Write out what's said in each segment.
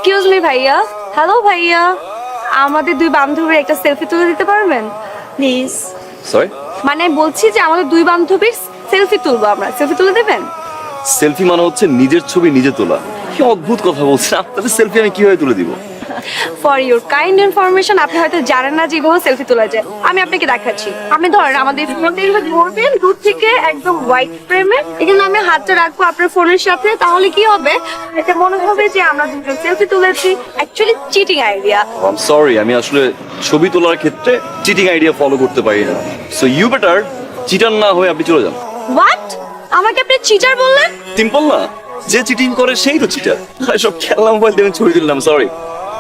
Excuse me ভাইয়া। Hello ভাইয়া, আমাদের দুই বান্ধবীর একটা সেলফি তুলে দিতে পারবেন প্লিজ? সরি, মানে বলছি যে আমাদের দুই বান্ধবীর সেলফি তুলবো আমরা, সেলফি তুলে দেবেন? সেলফি মানে হচ্ছে নিজের ছবি নিজে তোলা। কি অদ্ভুত কথা বলছেন, আপনাদের সেলফি আমি কিভাবে তুলে দিব? ফর ইউর কাইন্ড ইনফরমেশন, আপনি হয়তো জানেন না যে এভাবে সেলফি তোলা যায়। আমি আপনাকে দেখাচ্ছি। আপনি ধরেন আমাদের ফোনটা এইভাবে ধরবেন দূর থেকে, একদম হোয়াইট ফ্রেমে। এখানে আমি হাতটা রাখবো আপনার ফোনের সাথে, তাহলে কি হবে, এটা মনে হবে যে আমরা দুজন সেলফি তুলেছি। Actually cheating idea. I sorry, আমি আসলে ছবি তোলার ক্ষেত্রে চিটিং আইডিয়া ফলো করতে পারি না। সো ইউ বেটার চিটার না হয়ে আপনি চলে যান। হোয়াট? আমাকে আপনি চিটার বললেন? সিম্পল না, যে চিটিং করে সেই তো চিটার। সব খেলনা মোবাইল দিয়ে আমি ছবি তুললাম, সরি।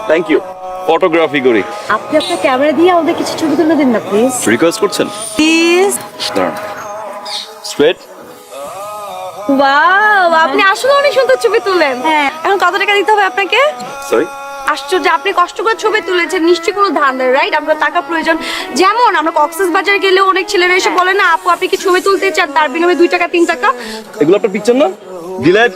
Thank you. ফটোগ্রাফি করি। আপনি আপনার ক্যামেরা দিয়ে আমাদের কিছু ছবি তুলে দিন না প্লিজ। রিকোয়েস্ট করছেন? প্লিজ। স্ট্রেট। ওয়াও, আপনি আসলে অনেক সুন্দর ছবি তুলেন। হ্যাঁ, এখন কত টাকা দিতে হবে আপনাকে? সরি, আশ্চর্য, আপনি কষ্ট করে ছবি তুলেছেন, নিশ্চয়ই কোনো ধান্দা, রাইট? আপনার টাকা প্রয়োজন। যেমন আমরা কক্সবাজার গেলে অনেক ছেলেরা এসে বলে না, আপু আপনি কি ছবি তুলতে চান, তার বিনিময়ে 2 টাকা 3 টাকা। এগুলো আপনার পিকচার না? Delete,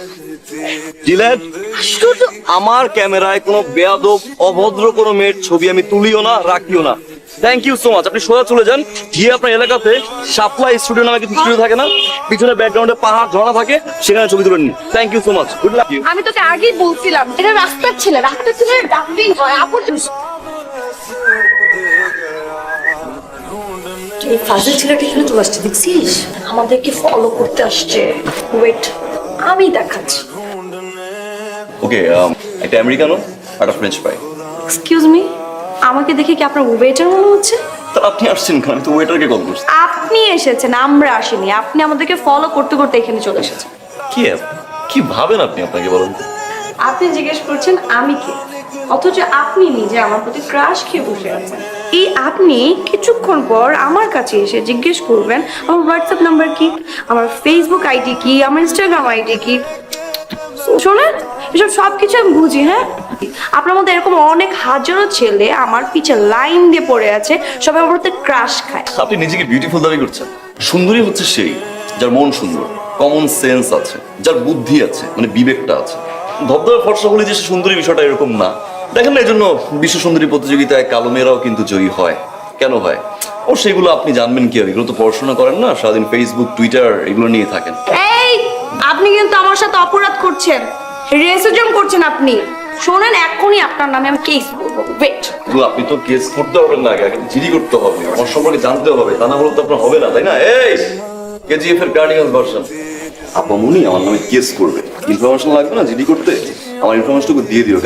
delete. আশ্চর্য। আমার ক্যামেরায় কোনো বেয়াদব অভদ্র কোনো মেয়ের ছবি আমি তুলিও না, রাখিও না। Thank you so much. আপনি সোজা চলে যান, গিয়ে আপনার এলাকাতে শাপলা স্টুডিও নামে কিছু স্টুডিও থাকে না, পিছনে ব্যাকগ্রাউন্ডে পাহাড় ঝর্ণা থাকে, সেখানে ছবি তুলে নিন। Thank you so much, good luck you. আমি তোকে আগেই বলছিলাম, এটা রাস্তার ছেলে, রাস্তার ছেলে ডাম্পিং হয়। আপু এই ফাজিল ছেলেটা এখানে চলে আসছে, দেখছিস? আমাদেরকে ফলো করতে আসছে। ওয়েট, আমি দেখাচ্ছি। ওকে, একটা আমেরিকানো আর একটা ফ্রেঞ্চ ফ্রাই। এক্সকিউজ মি, আমাকে দেখে কি আপনার ওয়েটার মনে হচ্ছে? তা আপনি আসছেন কেন? আমি তো ওয়েটারকে কল করছি। আপনি এসেছেন, আমরা আসিনি। আপনি আমাদেরকে ফলো করতে করতে এখানে চলে এসেছেন। কি কি ভাবেন আপনি? আপনাকে বলেন তো। আপনি জিজ্ঞেস করছেন আমি কে, অথচ আপনি নিজে আমার প্রতি ক্রাশ খেয়ে বসে আছেন। এই আপনি কিছুক্ষণ পর আমার কাছে এসে জিজ্ঞেস করবেন আমার হোয়াটসঅ্যাপ নাম্বার কি, আমার ফেসবুক আইডি কি, আমার ইনস্টাগ্রাম আইডি কি। শোনেন, এসব সবকিছু আমি বুঝি। হ্যাঁ, আপনার মধ্যে এরকম অনেক হাজারো ছেলে আমার পিছে লাইন দিয়ে পড়ে আছে, সবাই আমার প্রতি ক্রাশ খায়। আপনি নিজেকে বিউটিফুল দাবি করছেন। সুন্দরী হচ্ছে সেই যার মন সুন্দর, কমন সেন্স আছে, যার বুদ্ধি আছে, মানে বিবেকটা আছে। ধবধবে ফর্সা বলি যে সে সুন্দরী, বিষয়টা এরকম না। দেখেন না, এই জন্য বিশ্ব সুন্দরী প্রতিযোগিতায় কালো মেয়েরাও কিন্তু জয়ী হয়। কেন হয়? ও সেগুলো আপনি জানবেন কি? এগুলো তো পড়াশোনা করেন না, সারাদিন ফেসবুক টুইটার এগুলো নিয়ে থাকেন। এই, আপনি কিন্তু আমার সাথে অপরাধ করছেন, রেসিজম করছেন আপনি। শোনেন, এখনই আপনার নামে আমি কেস করবো। ওয়েট। আপনি তো কেস করতে হবেন না, আগে জিডি করতে হবে, আমার সম্পর্কে জানতে হবে, তা না হলে তো আপনার হবে না, তাই না? এই কেজিএফ এর কার্ডিনাল ভার্সন আপামনি আমার নামে কেস করবে। ইনফরমেশন লাগবে না জিডি করতে? আমার ইনফরমেশনটুকু দিয়ে দিও।